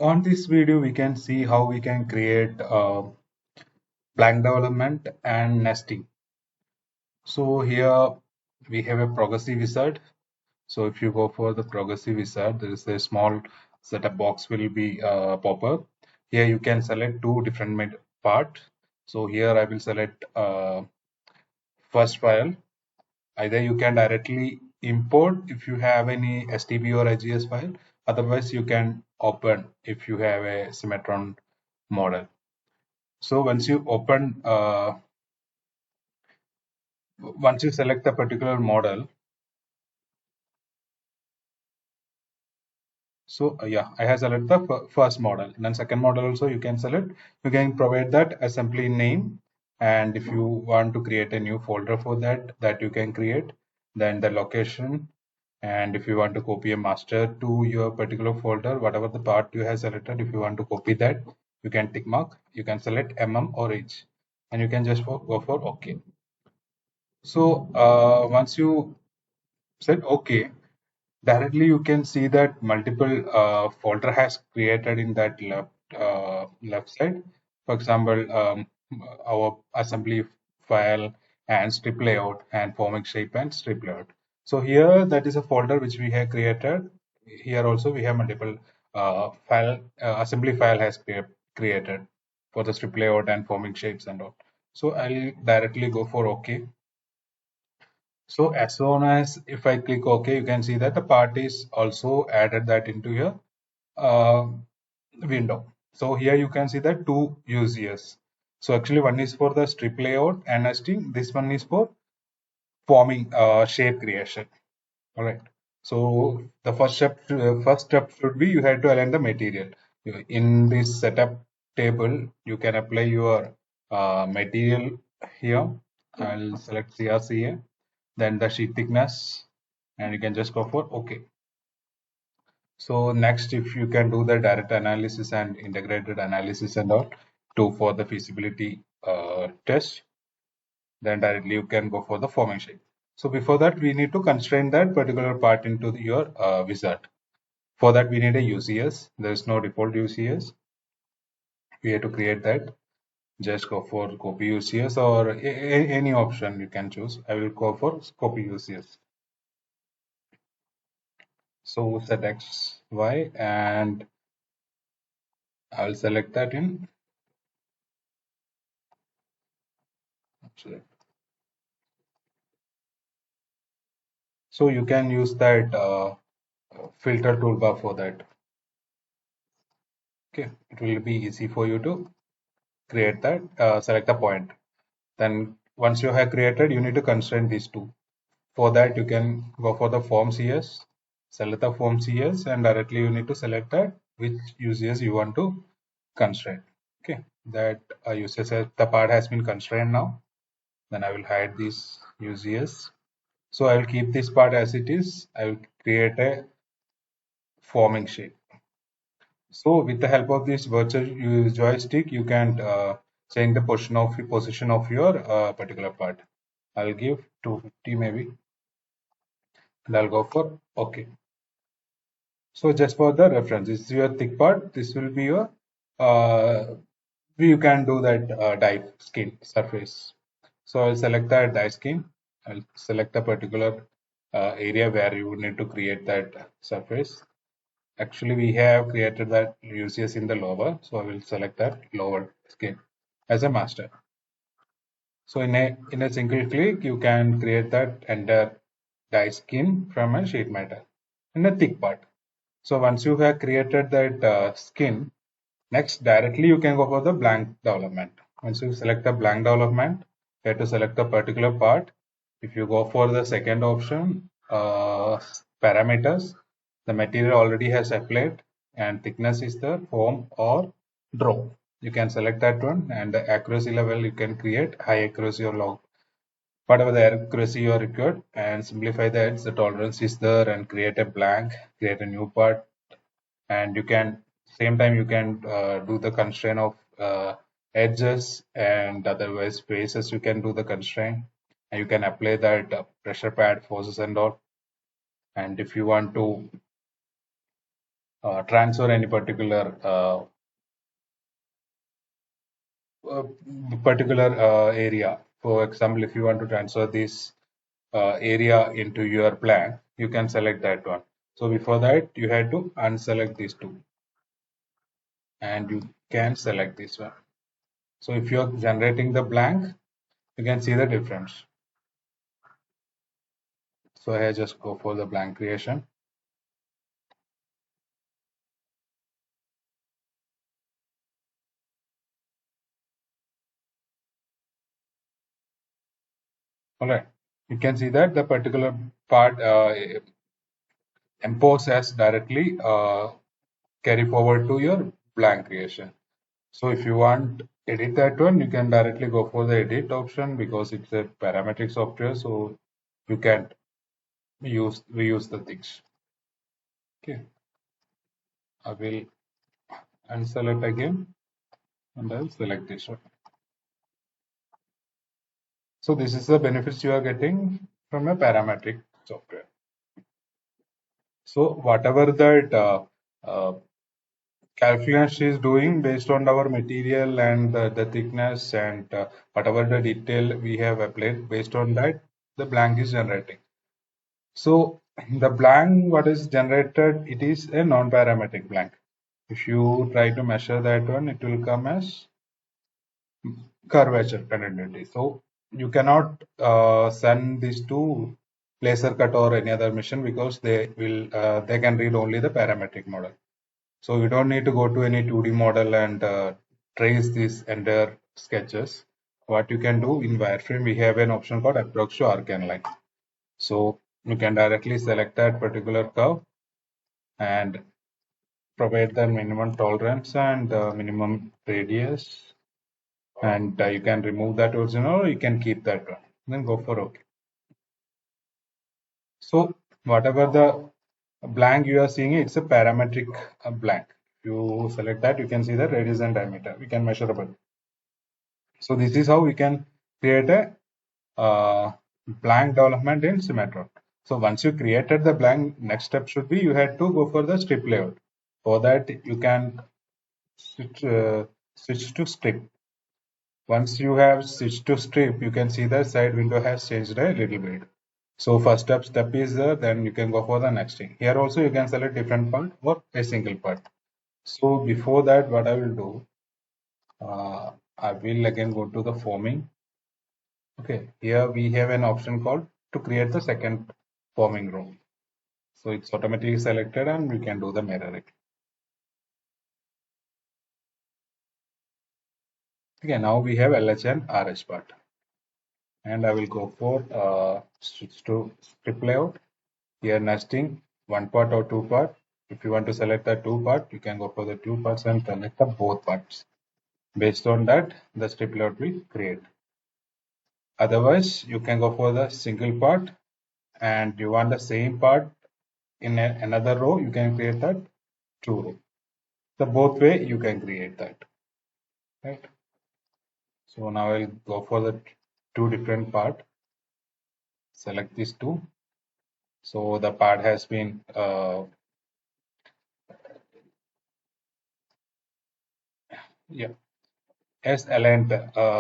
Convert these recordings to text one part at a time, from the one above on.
On this video, we can see how we can create blank development and nesting. So here we have a progressive wizard. So if you go for the progressive wizard, there is a small setup box will be pop up. Here you can select two different part. So here I will select first file. Either you can directly import if you have any STB or AGS file. Otherwise, you can open if you have a Cimatron model. So once you select the particular model, so yeah, I have selected the first model. And then second model also you can select. You can provide that assembly name, and if you want to create a new folder for that, that you can create. Then the location, and if you want to copy a master to your particular folder, whatever the part you have selected, if you want to copy that, you can tick mark. You can select or H, and you can just go for OK. So once you said OK, directly you can see that multiple folder has created in that left side. For example, our assembly file and strip layout and formic shape and strip layout. So here that is a folder which we have created. Here also we have multiple assembly file has created for the strip layout and forming shapes and all. So I'll directly go for OK. So as soon as if I click OK, you can see that the part is also added that into your uh, window. So here you can see that two UCS. So actually one is for the strip layout and nesting. This one is for forming shape creation. All right. So the first step should be you have to align the material. In this setup table, you can apply your material here. I'll select CRCA, then the sheet thickness, and you can just go for OK. So next, if you can do the direct analysis and integrated analysis and all to for the feasibility test, then directly you can go for the forming shape. So before that, we need to constrain that particular part into your wizard. For that, we need a UCS. There is no default UCS. We have to create that. Just go for copy UCS or any option you can choose. I will go for copy UCS. So set X, Y, and I'll select that in. So you can use that filter toolbar for that. Okay, it will be easy for you to create that. Select the point. Then once you have created, you need to constrain these two. For that, you can go for the form CS, select the form CS, and directly you need to select that which UCS you want to constrain. Okay, that UCS the part has been constrained now. Then I will hide this UCS. So I will keep this part as it is. I will create a forming shape. So with the help of this virtual joystick, you can change the position of your particular part. I'll give 250 maybe, and I'll go for OK. So just for the reference, this is your thick part. This will be your you can do that die skin surface. So I'll select that die skin. I'll select a particular area where you need to create that surface. Actually, we have created that UCS in the lower, so I will select that lower skin as a master. So in a single click, you can create that entire die skin from a sheet metal in a thick part. So once you have created that skin, next directly you can go for the blank development. Once you select the blank development, you have to select the particular part. If you go for the second option, parameters, the material already has applied and thickness is the form or draw. You can select that one, and the accuracy level you can create high accuracy or low. Whatever the accuracy you are required, and simplify the edge, the tolerance is there, and create a blank, create a new part, and you can same time you can do the constraint of edges, and otherwise faces you can do the constraint, and you can apply that pressure pad forces and all. And if you want to transfer any uh, particular area. For example, if you want to transfer this area into your plan, you can select that one. So before that, you had to unselect these two, and you can select this one. So if you're generating the blank, you can see the difference. So I just go for the blank creation. All right, you can see that the particular part impose as directly carry forward to your blank creation. So if you want edit that one, you can directly go for the edit option because it's a parametric software, so you can use reuse the things. Okay, I will unselect again and I'll select this one. So this is the benefits you are getting from a parametric software. So whatever that calculation is doing based on our material and the thickness and whatever the detail we have applied, based on that the blank is generating. So the blank what is generated, it is a non-parametric blank. If you try to measure that one, it will come as curvature continuity. So you cannot send these to laser cut or any other machine because they can read only the parametric model. So you don't need to go to any 2D model and trace these entire sketches. What you can do in wireframe, we have an option called approach to arc and line. So you can directly select that particular curve and provide the minimum tolerance and minimum radius, and you can remove that original or you can keep that one. Then go for OK. So whatever the blank you are seeing, it's a parametric blank. If you select that, you can see the radius and diameter. We can measurable. So this is how we can create a blank development in Cimatron. So once you created the blank, next step should be you had to go for the strip layout. For that, you can switch to strip. Once you have switched to strip, you can see the side window has changed a little bit. So first step is there, then you can go for the next thing. Here also you can select different part or a single part. So before that, what I will do, I will again go to the forming. Okay, here we have an option called to create the second forming row. So it's automatically selected and we can do the mirroring. Okay, now we have LH and RH part. And I will go for switch to strip layout. Here nesting, one part or two part. If you want to select the two part, you can go for the two parts and connect the both parts. Based on that, the strip layout will create. Otherwise, you can go for the single part and you want the same part in another row, you can create that two row. The both way you can create that, right? So now I'll go for the two different part. Select these two. So the part has been yeah, as aligned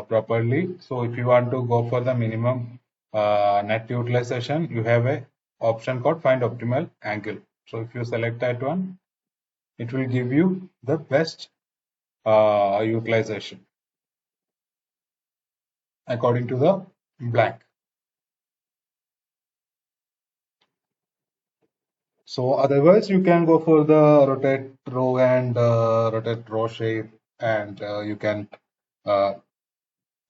properly. So if you want to go for the minimum net utilization, you have a option called find optimal angle. So if you select that one, it will give you the best utilization according to the blank. So otherwise, you can go for the rotate row and rotate row shape, and you can uh,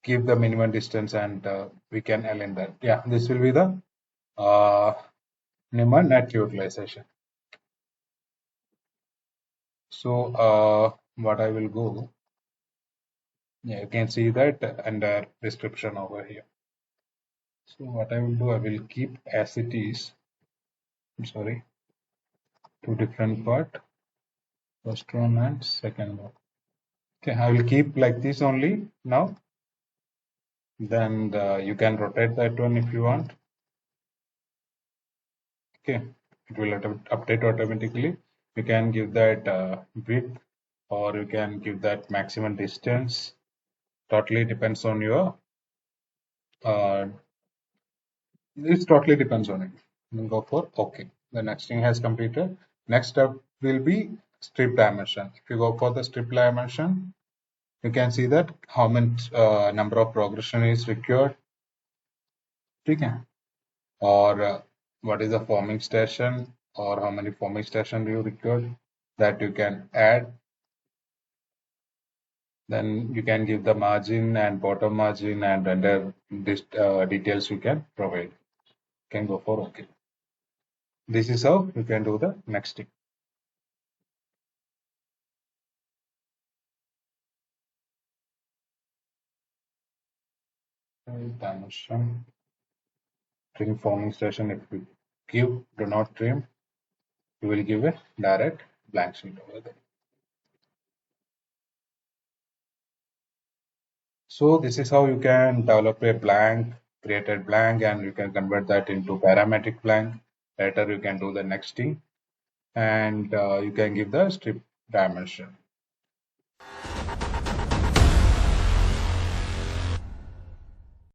give the minimum distance, and we can align that. Yeah, this will be the uh, minimum net utilization. So what I will go, yeah, you can see that under description over here. So what I will do, I will keep as it is. I'm sorry, two different part, first one and second one. Okay, I will keep like this only now. Then you can rotate that one if you want. Okay, it will update automatically. You can give that width, or you can give that maximum distance. Totally depends on your uh, it totally depends on it. We'll go for OK. The next thing has completed. Next step will be strip dimension. If you go for the strip dimension, you can see that how many number of progression is required. Okay. Or what is the forming station, or how many forming station do you require that you can add. Then you can give the margin and bottom margin and render this details you can provide. Can go for OK. This is how you can do the next thing. Dimension, trim forming station. If you give, do not trim, you will give a direct blank sheet over there. So this is how you can develop a blank, created blank, and you can convert that into parametric blank. Later you can do the next thing, and you can give the strip dimension.